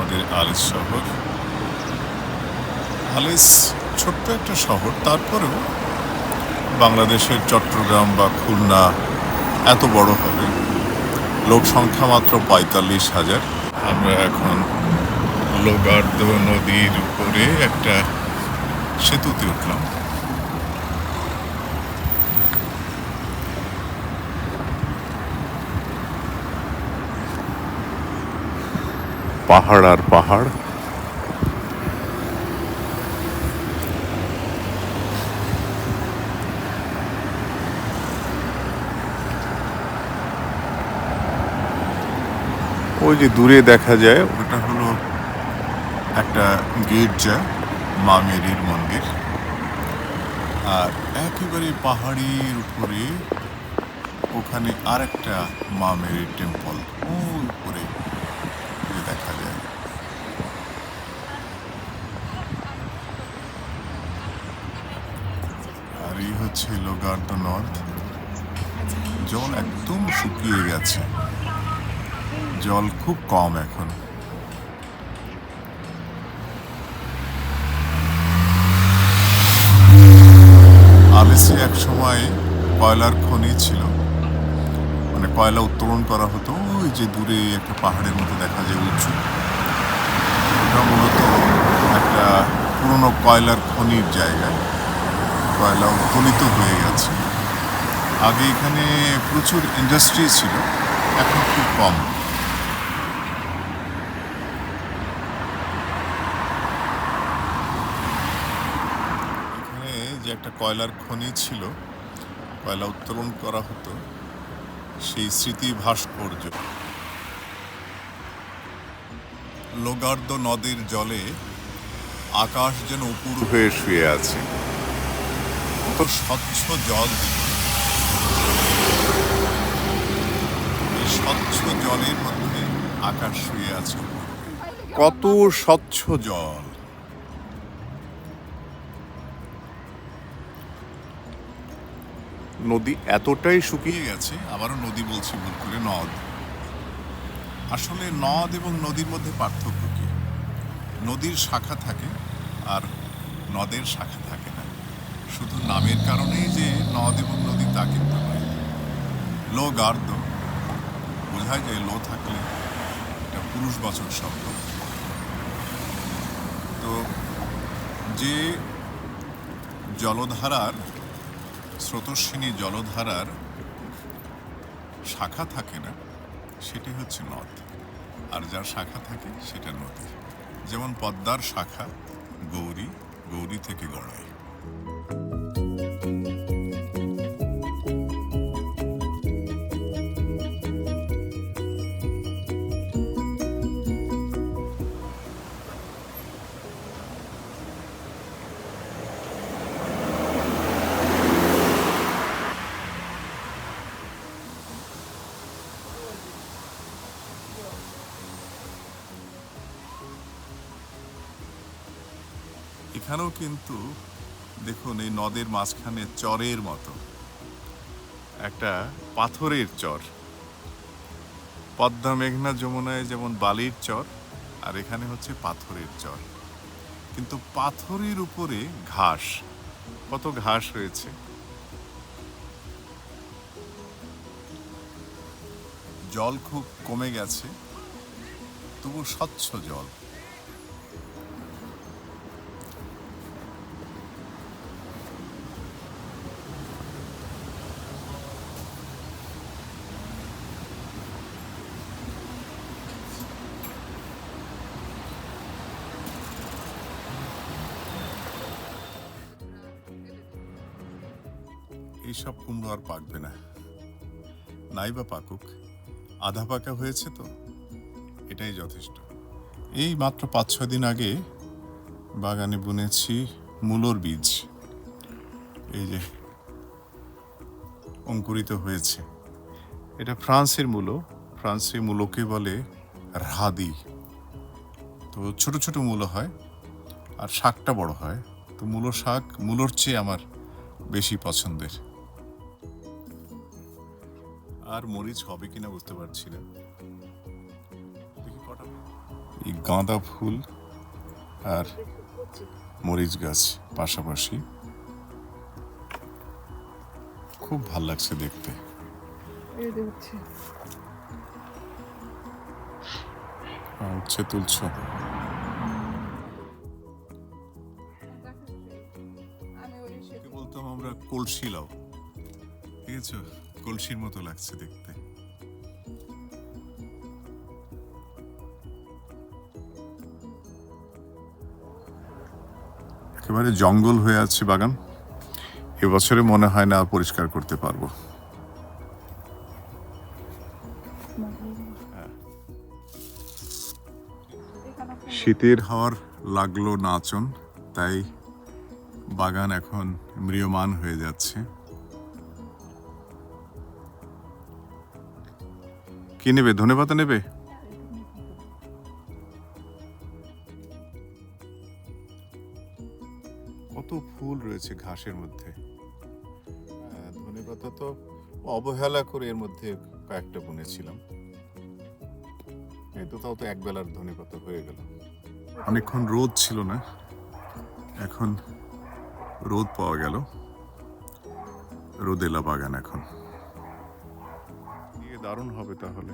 আমাদের আলিস শহর। আলিস ছোট্ট একটা শহর, তারপরেও বাংলাদেশের চট্টগ্রাম বা খুলনা এত বড় হবে। লোক সংখ্যা মাত্র ৪৫,০০০। আমরা এখন লোগার্দ নদীর উপরে একটা সেতুতে উঠলাম। পাহাড় আর পাহাড়। ওই যে দূরে দেখা যায়, ওটা হলো একটা গির্জা, মা মেরির মন্দির। আর একেবারে পাহাড়ির উপরে ওখানে আরেকটা মা মেরির টেম্পল ওই উপরে দেখা যায়। আর এই হচ্ছে লোগার্দ নদ। জল একদম শুকিয়ে গেছে, জল খুব কম এখন। আলিসে এক সময় কয়লার খনি ছিল, মানে কয়লা উত্তোলন করা হতো। ওই যে দূরে একটা পাহাড়ের মতো দেখা যায় উঁচু, ওটা মূলত একটা পুরনো কয়লার খনির জায়গায়। কয়লা উত্তোলিত হয়ে গেছে। আগে এখানে প্রচুর ইন্ডাস্ট্রি ছিল, এখন খুব কম। এখানে যে একটা কয়লার খনি ছিল, কয়লা উত্তোলন করা হতো, সেই স্মৃতি ভাস্কর্য। লোগার্দ নদীর জলে আকাশ যেন উপুড় হয়ে শুয়ে আছে। কত স্বচ্ছ জল! এই স্বচ্ছ জলের মধ্যে আকাশ শুয়ে আছে। কত স্বচ্ছ জল! নদী এতটাই শুকিয়ে গেছে, আবারও নদী বলছি ভুল করে, নদ। আসলে নদ এবং নদীর মধ্যে পার্থক্য কি? নদীর শাখা থাকে আর নদের শাখা থাকে না। শুধু নামের কারণেই যে নদ এবং নদী তা কিন্তু নয়। লোগার্দ বোঝায় যায় লো থাকলে এটা পুরুষবাচক শব্দ। তো যে জলধারার, স্রোতস্বিনী জলধারার শাখা থাকে না, সেটি হচ্ছে নদ। আর যার শাখা থাকে সেটা নদী। যেমন পদ্মার শাখা গৌরী, গৌরী থেকে গড়ায়। এখানেও কিন্তু দেখুন, এই নদের মাঝখানে চরের মতো একটা পাথরের চর। পদ্মা, মেঘনা, যমুনায় যেমন বালির চর, আর এখানে হচ্ছে পাথরের চর। কিন্তু পাথরের উপরে ঘাস, কত ঘাস হয়েছে। জল খুব কমে গেছে, তবু স্বচ্ছ জল। এইসব কুমড়ো আর পাকবে না, নাই বা পাকুক, আধা পাকা হয়েছে তো এটাই যথেষ্ট। এই মাত্র ৫-৬ দিন আগে বাগানে বুনেছি মূলোর বীজ। এই যে অঙ্কুরিত হয়েছে। এটা ফ্রান্সের মূলো। ফ্রান্সে মূলোকে বলে রাদি। তো ছোট ছোট মূলো হয় আর শাকটা বড় হয়। তো মূলো শাক মূলোর চেয়ে আমার বেশি পছন্দের। আর মরিচ হবে কিনা বুঝতে পারছি না। এই গাঁদা ফুল আর মরিচ গাছ পাশাপাশি, খুব ভাল লাগছে দেখতে। উচ্ছে তুলছ? বলতাম আমরা কলসি লাউ, ঠিক আছে, কলসির মতো লাগছে দেখতে। একেবারে জঙ্গল হয়ে আছে বাগান, এবছরে মনে হয় না পরিষ্কার করতে পারবো। শীতের হাওয়ার লাগলো নাচন, তাই বাগান এখন ম্রিয়মান হয়ে যাচ্ছে। কি নেবে? ধনেপাতা নেবে? কত ফুল রয়েছে ঘাসের মধ্যে। ধনেপাতা তো অবহেলা করে এর মধ্যে কয়েকটা বুনেছিলাম, এই তো তাও তো এক বেলার ধনেপাতা হয়ে গেল। অনেকক্ষণ রোদ ছিল না, এখন রোদ পাওয়া গেল। রোদেলা বাগান এখন দারুণ হবে তাহলে।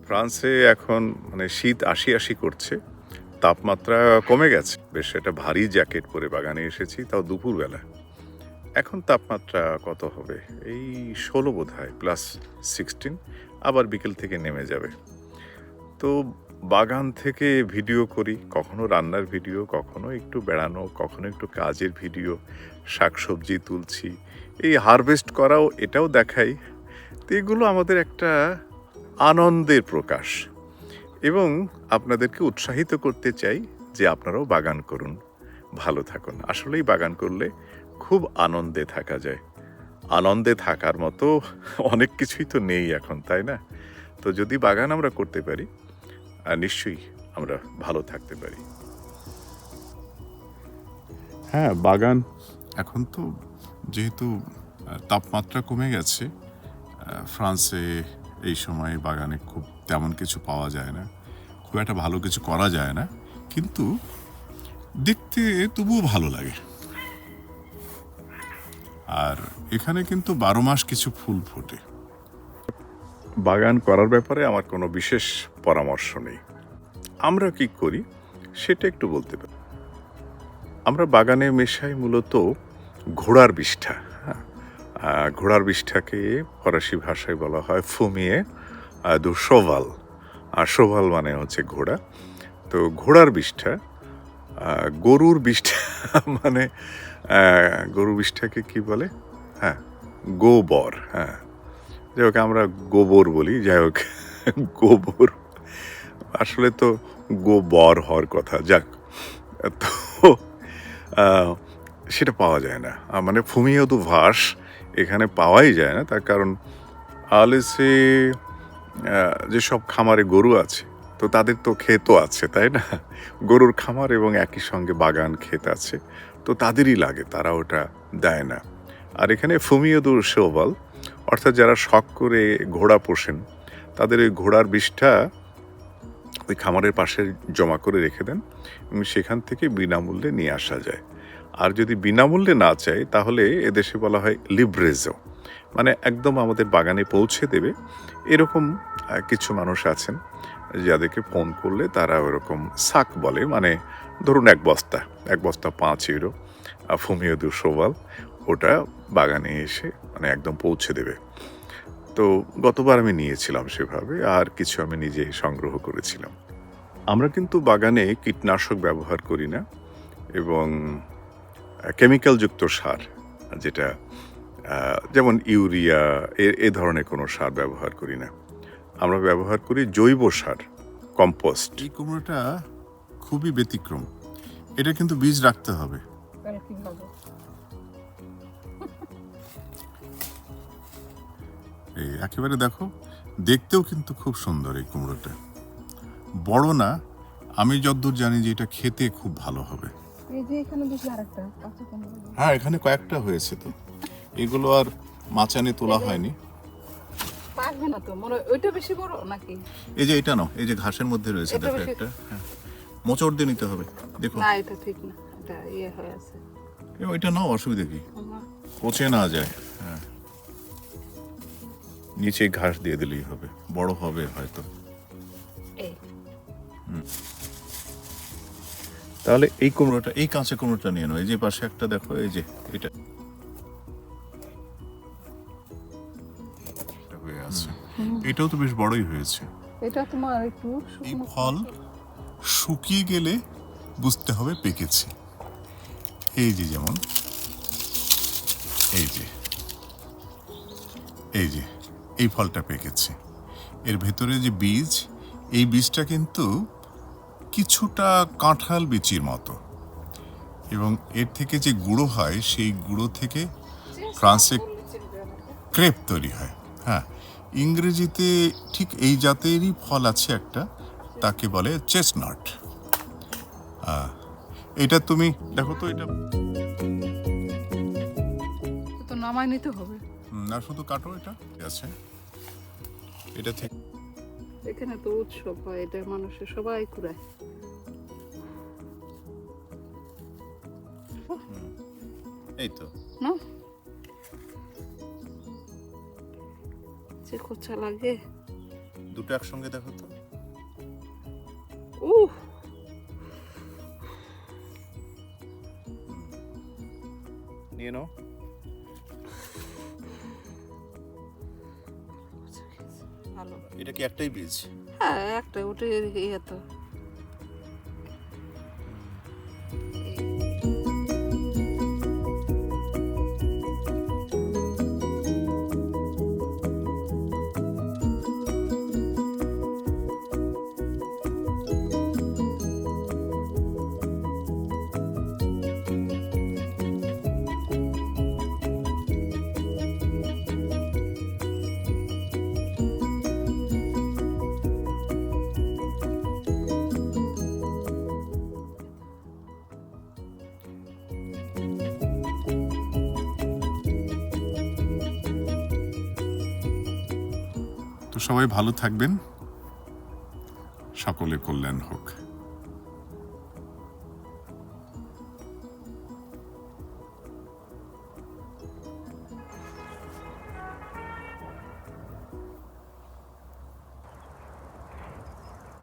ফ্রান্সে এখন মানে শীত আসি আসি করছে, তাপমাত্রা কমে গেছে বেশ। একটা ভারী জ্যাকেট পরে বাগানে এসেছি, তাও দুপুরবেলা। এখন তাপমাত্রা কত হবে? এই 16 বোধ হয়, +16। আবার বিকেল থেকে নেমে যাবে। তো বাগান থেকে ভিডিও করি, কখনো রান্নার ভিডিও, কখনো একটু বেড়ানো, কখনো একটু কাজের ভিডিও, শাকসবজি তুলছি, এই হারভেস্ট করাও, এটাও দেখাই। তো এগুলো আমাদের একটা আনন্দের প্রকাশ, এবং আপনাদেরকে উৎসাহিত করতে চাই যে আপনারাও বাগান করুন, ভালো থাকুন। আসলেই বাগান করলে খুব আনন্দে থাকা যায়। আনন্দে থাকার মতো অনেক কিছুই তো নেই এখন, তাই না? তো যদি বাগান আমরা করতে পারি, নিশ্চয়ই আমরা ভালো থাকতে পারি। হ্যাঁ, বাগান এখন তো যেহেতু তাপমাত্রা কমে গেছে, ফ্রান্সে এই সময় বাগানে খুব তেমন কিছু পাওয়া যায় না, খুব একটা ভালো কিছু করা যায় না, কিন্তু দেখতে তবুও ভালো লাগে। আর এখানে কিন্তু 12 মাস কিছু ফুল ফোটে। বাগান করার ব্যাপারে আমার কোনো বিশেষ পরামর্শ নেই। আমরা কি করি সেটা একটু বলতে পারি। আমরা বাগানে মেশাই মূলত ঘোড়ার বিষ্ঠা। ঘোড়ার বিষ্ঠাকে ফরাসি ভাষায় বলা হয় ফুমিয়ে দু শোভাল। আর শোভাল মানে হচ্ছে ঘোড়া। তো ঘোড়ার বিষ্ঠা, গরুর বিষ্ঠা মানে গরুর বিষ্ঠাকে কি বলে? হ্যাঁ, গোবর। হ্যাঁ, যাই হোক, আমরা গোবর বলি, যাই হোক, গোবর আসলে তো গোবর হওয়ার কথা। যাক, তো সেটা পাওয়া যায় না, মানে ফুমিয়ে দু ভাস এখানে পাওয়াই যায় না। তার কারণ আলেসে যেসব খামারে গরু আছে, তো তাদের তো ক্ষেতও আছে, তাই না? গরুর খামার এবং একই সঙ্গে বাগান ক্ষেত আছে, তো তাদেরই লাগে, তারা ওটা দেয় না। আর এখানে ফুমিয়েদুর শোভাল, অর্থাৎ যারা শখ করে ঘোড়া পোষেন, তাদের ওই ঘোড়ার বিষ্ঠা ওই খামারের পাশে জমা করে রেখে দেন, এবং সেখান থেকে বিনামূল্যে নিয়ে আসা যায়। আর যদি বিনামূল্যে না চাই, তাহলে এদেশে বলা হয় লিব্রেজো, মানে একদম আমাদের বাগানে পৌঁছে দেবে। এরকম কিছু মানুষ আছেন যাদেরকে ফোন করলে তারা ওরকম সাক বলে, মানে ধরুন এক বস্তা 5 ইউরো ফুমিয়ে দু শোভাল, ওটা বাগানে এসে মানে একদম পৌঁছে দেবে। তো গতবার আমি নিয়েছিলাম সেভাবে, আর কিছু আমি নিজে সংগ্রহ করেছিলাম। আমরা কিন্তু বাগানে কীটনাশক ব্যবহার করি না, এবং কেমিক্যালযুক্ত সার, যেটা যেমন ইউরিয়া, এ ধরনের কোনো সার ব্যবহার করি না। আমরা ব্যবহার করি জৈব সার, কম্পোস্ট। এই কুমড়োটা খুবই ব্যতিক্রম, এটা কিন্তু বীজ রাখতে হবে। এই একেবারে দেখো, দেখতেও কিন্তু খুব সুন্দর এই কুমড়োটা। বড় না, আমি যতদূর জানি যে এটা খেতে খুব ভালো হবে। হ্যাঁ, এখানে কয়েকটা হয়েছে, তো এগুলো আর মাচানে তোলা হয়নি। হবে না তো, মনে হয় ওইটা বেশি বড় নাকি? এই যে এটা নাও, এই যে ঘাসের মধ্যে রয়েছে, এটা দেখো বেশি- একটা, হ্যাঁ, মোচড় দিয়ে নিতে হবে, দেখো। না এটা ঠিক না, এটা ইয়ে হয়ে আছে। ওইটা নাও, অসুবিধা কি, আমার পচে না যায়। হ্যাঁ, নিচে ঘাস দিয়ে দিলেই হবে, বড় হবে হয়তো। এই তাহলে এই কুমড়োটা, এই কাঁচা কুমড়োটা নিয়ে নাও, এই যে পাশে একটা দেখো, এই যে এটা এটা হয়ে আছে, এটাও তো বেশ বড়ই হয়েছে। এটা তোমার একটু এই শুকনো। ফল শুকিয়ে গেলে বুঝতে হবে পেকেছে। এই যে যেমন এই যে এই যে এই ফলটা পেকেছে, এর ভেতরে যে বীজ, এই বীজটা কিন্তু কিছুটা কাঁঠাল বিচির মতো, এবং এর থেকে যে গুঁড়ো হয় সেই গুঁড়ো থেকে ফ্রান্সে ক্রেপ তৈরি হয়। হ্যাঁ, ইংরেজিতে ঠিক এই জাতেরই ফল আছে একটা, তাকে বলে চেস্টনাট। এটা তুমি দেখো তো, এটা তো নামায় নিতে হবে। না শুধু কাটো, এটা আছে, এটা থেকে এখানে তো উৎসব হয়, এটা মানুষের সবাই কুড়ায়। এই তো না যে কোচা লাগে। দুটো একসঙ্গে দেখো তো, উহ নিয়ে নাও। ভালো। এটা কি একটাই বীজ? হ্যাঁ একটা, ওটা ইয়ে তো। তো সবাই ভালো থাকবেন, সকলের কল্যাণ হোক।